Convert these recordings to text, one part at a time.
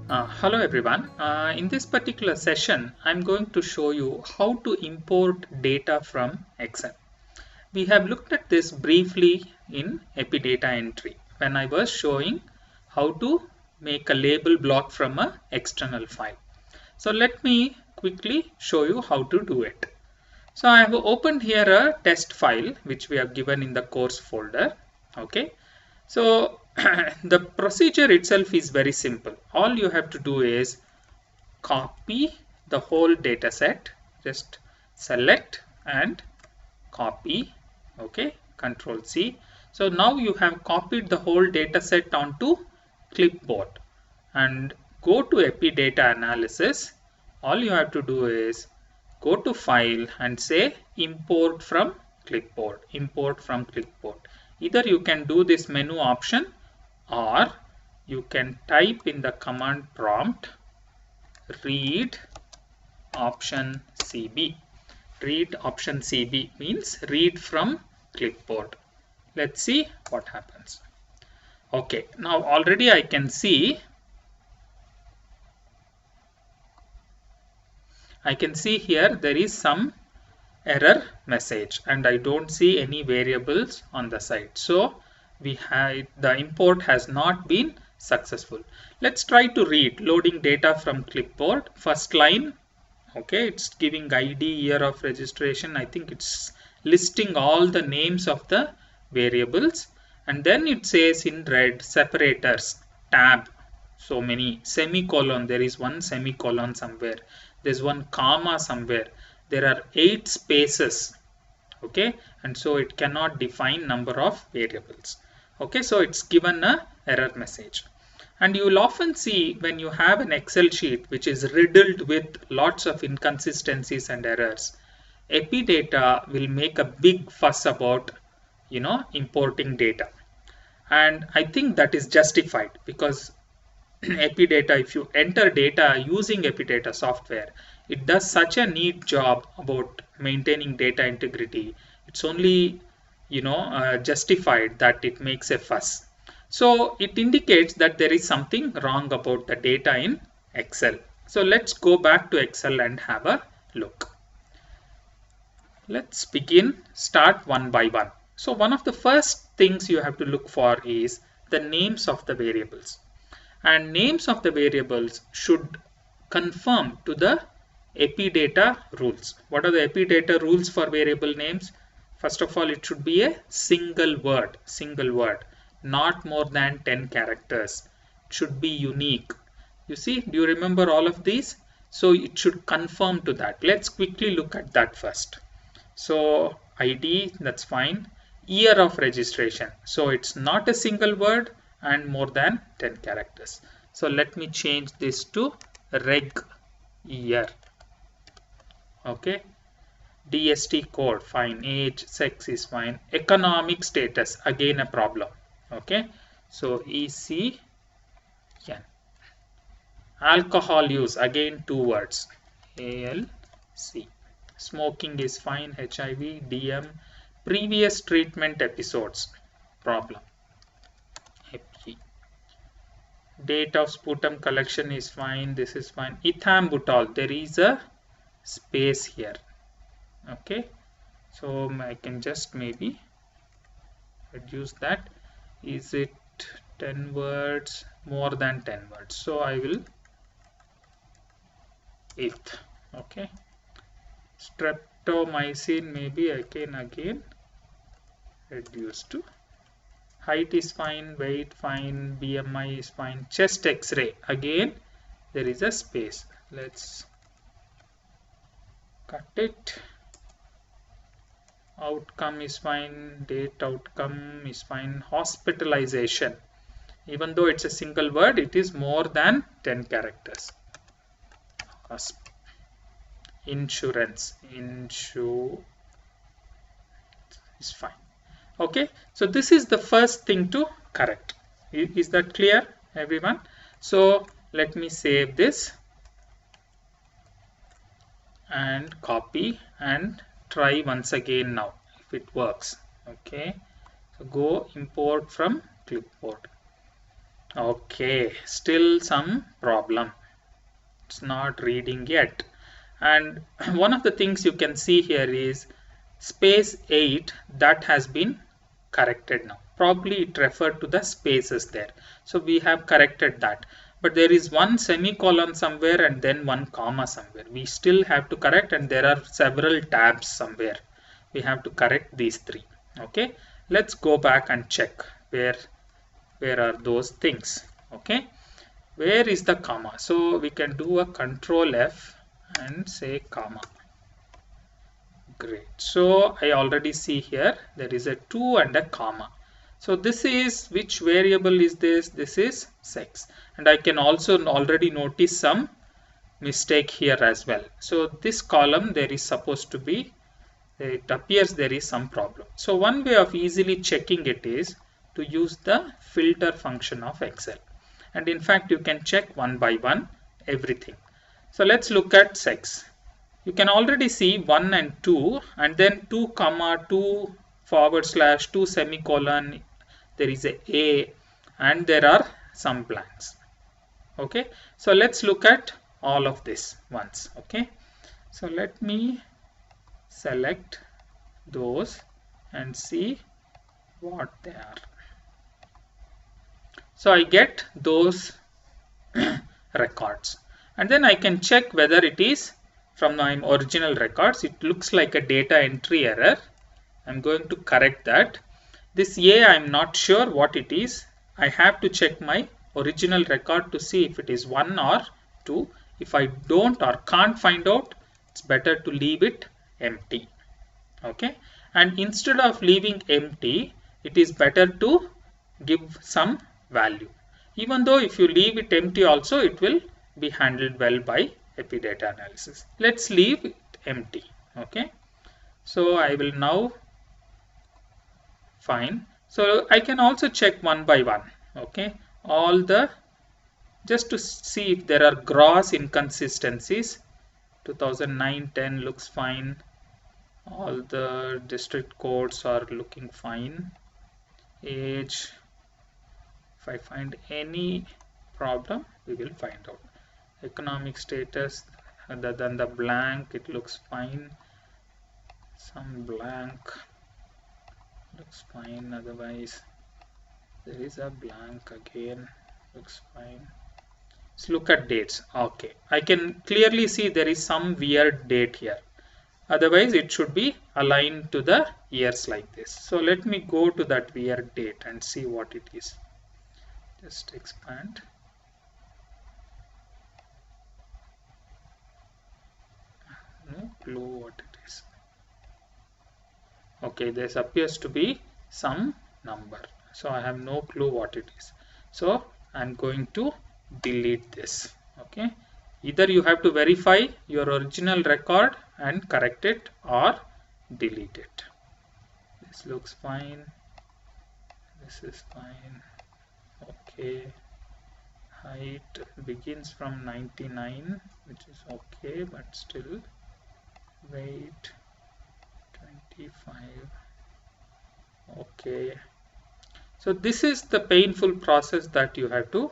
Hello everyone. In this particular session, I'm going to show you how to import data from Excel. We have looked at this briefly in epidata entry when I was showing how to make a label block from an external file. So let me quickly show you how to do it. So I have opened here a test file which we have given in the course folder. Okay. So the procedure itself is very simple. All you have to do is copy the whole data set. Just select and copy. Okay, Control C. So now you have copied the whole data set onto clipboard and go to epidata analysis. All you have to do is go to file and say import from clipboard. Import from clipboard. Either you can do this menu option or you can type in the command prompt read option CB. Read option CB means read from clipboard. Let's see what happens. Okay, now already I can see here there is some error message and I don't see any variables on the side. So the import has not been successful. Let's try to read loading data from clipboard. First line, okay, it's giving ID, year of registration. I think it's listing all the names of the variables, and then it says in red separators tab, so many semicolon, there is one semicolon somewhere, there's one comma somewhere, there are 8 spaces. Okay, and so it cannot define number of variables. Okay, so it's given a error message. And you will often see when you have an Excel sheet which is riddled with lots of inconsistencies and errors, epidata will make a big fuss about importing data. And I think that is justified because epidata, if you enter data using epidata software, it does such a neat job about maintaining data integrity. It's only justified that it makes a fuss. So it indicates that there is something wrong about the data in Excel. So let's go back to Excel and have a look. Let's start one by one. So one of the first things you have to look for is the names of the variables. And names of the variables should conform to the epidata rules. What are the epidata rules for variable names? First of all, it should be a single word, not more than 10 characters. It should be unique. You see, do you remember all of these? So it should conform to that. Let's quickly look at that first. So ID, that's fine. Year of registration. So it's not a single word and more than 10 characters. So let me change this to reg year. Okay. DST code, fine. Age, sex is fine. Economic status, again a problem. Okay. So ECN. Alcohol use, again 2 words. ALC. Smoking is fine. HIV, DM. Previous treatment episodes, problem. Date of sputum collection is fine. This is fine. Ethambutol, there is a space here. Okay, so I can just maybe reduce that. Is it 10 words? More than 10 words. So I will it. Okay, streptomycin, maybe I can again reduce to. Height is fine, weight fine, BMI is fine. Chest X-ray, again there is a space. Let's cut it. Outcome is fine, date outcome is fine. Hospitalization, even though it's a single word, it is more than 10 characters. Insurance is fine. Okay, so this is the first thing to correct. Is that clear, everyone? So let me save this and copy and try once again now if it works. Okay, so go import from clipboard. Okay, still some problem. It's not reading yet. And one of the things you can see here is space 8 that has been corrected now. Probably it referred to the spaces there. So we have corrected that. But there is one semicolon somewhere and then one comma somewhere. We still have to correct, and there are several tabs somewhere. We have to correct these three. Okay, let's go back and check where are those things. Okay, where is the comma? So we can do a control F and say comma. Great. So I already see here there is a 2 and a comma. So this is, which variable is this? This is sex. And I can also already notice some mistake here as well. So this column there is supposed to be, it appears there is some problem. So one way of easily checking it is to use the filter function of Excel. And in fact you can check one by one everything. So let's look at sex. You can already see 1 and 2, and then 2 comma 2 forward slash 2 semicolon, there is a and there are some blanks. Okay, so let's look at all of this once. Okay, so let me select those and see what they are. So I get those records, and then I can check whether it is from my original records. It looks like a data entry error. I'm going to correct that. This A, I'm not sure what it is. I have to check my original record to see if it is 1 or 2. If I don't or can't find out, it's better to leave it empty. Okay, and instead of leaving empty, it is better to give some value. Even though if you leave it empty also, it will be handled well by epidata analysis. Let's leave it empty. Okay, so I will now fine. So I can also check one by one. Okay, all the, just to see if there are gross inconsistencies. 2009-10 looks fine. All the district codes are looking fine. Age, if I find any problem, we will find out. Economic status, other than the blank, it looks fine. Some blank looks fine, otherwise there is a blank again, looks fine. Let's look at dates. Okay, I can clearly see there is some weird date here. Otherwise it should be aligned to the years like this. So let me go to that weird date and see what it is. Just expand. No clue what it is. Okay, this appears to be some number. So I have no clue what it is. So I'm going to delete this. Okay, either you have to verify your original record and correct it, or delete it. This looks fine. This is fine. Okay, height begins from 99, which is okay, but still. Weight 25. Okay, so this is the painful process that you have to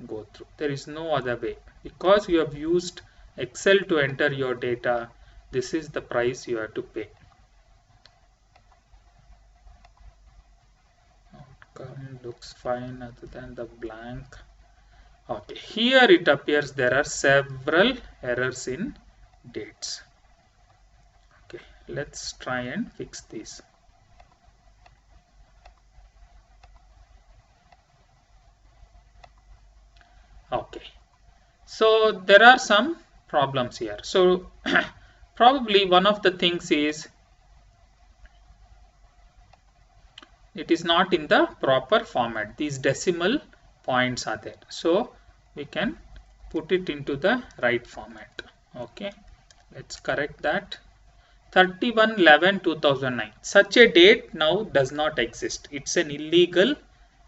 go through. There is no other way, because you have used Excel to enter your data. This is the price you have to pay. Outcome looks fine other than the blank. Okay, here it appears there are several errors in dates. Okay, let's try and fix these. Okay, so there are some problems here. So probably one of the things is it is not in the proper format. These decimal points are there, so we can put it into the right format. Okay, let's correct that. 31/11/2009. Such a date now does not exist. It's an illegal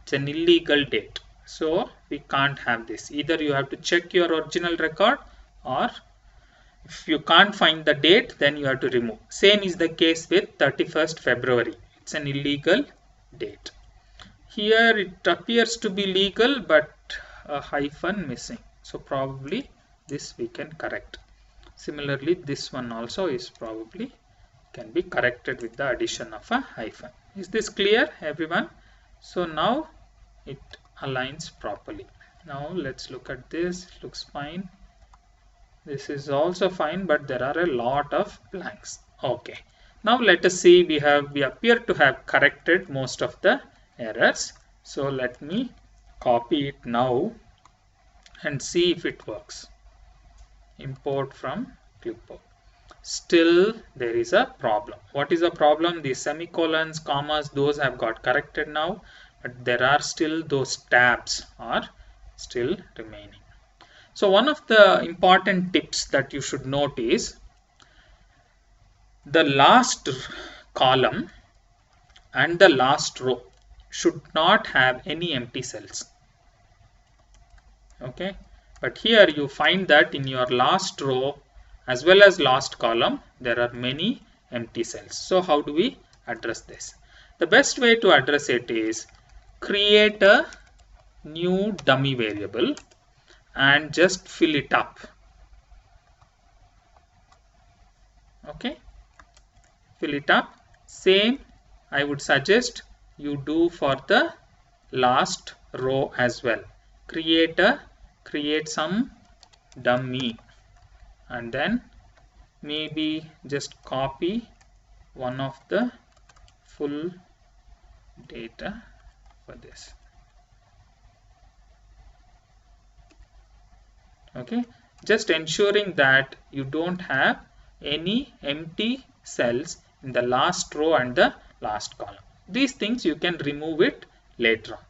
date. So we can't have this. Either you have to check your original record, or if you can't find the date, then you have to remove. Same is the case with 31st February. It's an illegal date. Here it appears to be legal, but a hyphen missing. So probably this we can correct. Similarly, this one also is probably can be corrected with the addition of a hyphen. Is this clear, everyone? So now it aligns properly. Now let's look at this. It looks fine. This is also fine, but there are a lot of blanks. Okay. Now let us see, we appear to have corrected most of the errors. So let me copy it now and see if it works. Import from clipboard. Still there is a problem. What is the problem? The semicolons, commas, those have got corrected now, but there are still those tabs are still remaining. So one of the important tips that you should note is the last column and the last row should not have any empty cells. Okay, but here you find that in your last row as well as last column there are many empty cells. So how do we address this? The best way to address it is create a new dummy variable and just fill it up. Okay, fill it up. Same I would suggest you do for the last row as well. Create some dummy and then maybe just copy one of the full data for this. Okay, just ensuring that you don't have any empty cells in the last row and the last column. These things you can remove it later on.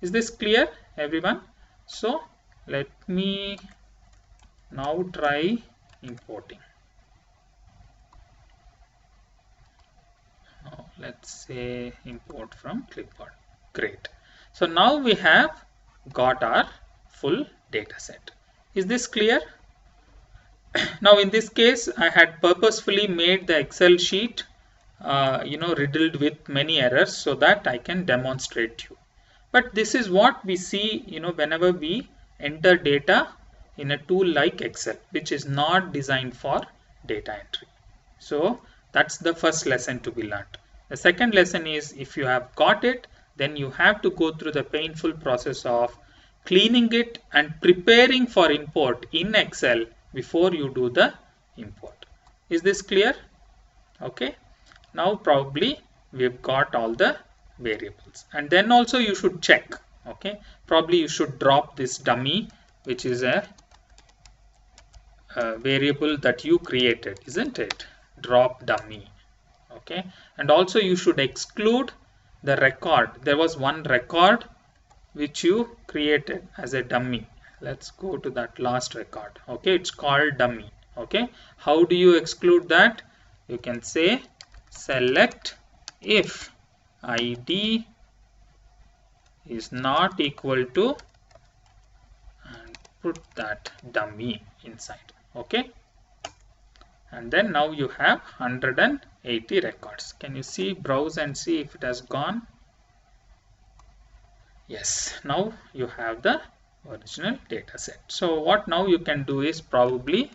Is this clear, everyone? So let me now try importing. Now let's say import from clipboard. Great. So now we have got our full data set. Is this clear? Now in this case I had purposefully made the Excel sheet riddled with many errors so that I can demonstrate to you. But this is what we see whenever we enter data in a tool like Excel, which is not designed for data entry. So that's the first lesson to be learned. The second lesson is, if you have got it, then you have to go through the painful process of cleaning it and preparing for import in Excel before you do the import. Is this clear? Okay. Now probably we've got all the variables, and then also you should check. Okay. Probably you should drop this dummy, which is a variable that you created, isn't it? Drop dummy. Okay. And also you should exclude the record. There was one record which you created as a dummy. Let's go to that last record. Okay, it's called dummy. Okay, how do you exclude that? You can say select if id is not equal to, and put that dummy inside. Okay, and then now you have 180 records. Can you see, browse and see if it has gone? Yes, now you have the original data set. So what now you can do is probably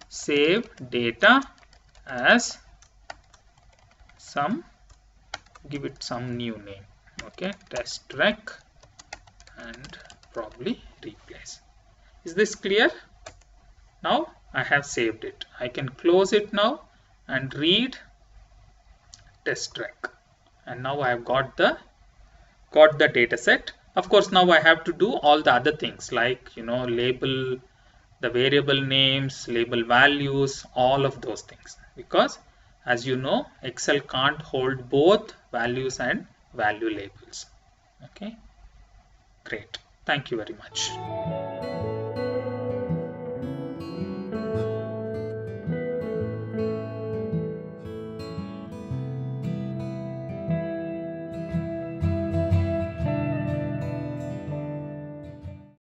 save data as some, give it some new name. Okay, test rec, and probably replace. Is this clear? Now I have saved it. I can close it now and read test rec, and now I have got the data set. Of course, now I have to do all the other things like label the variable names, label values, all of those things, because as you know, Excel can't hold both values and value labels. Okay, great. Thank you very much.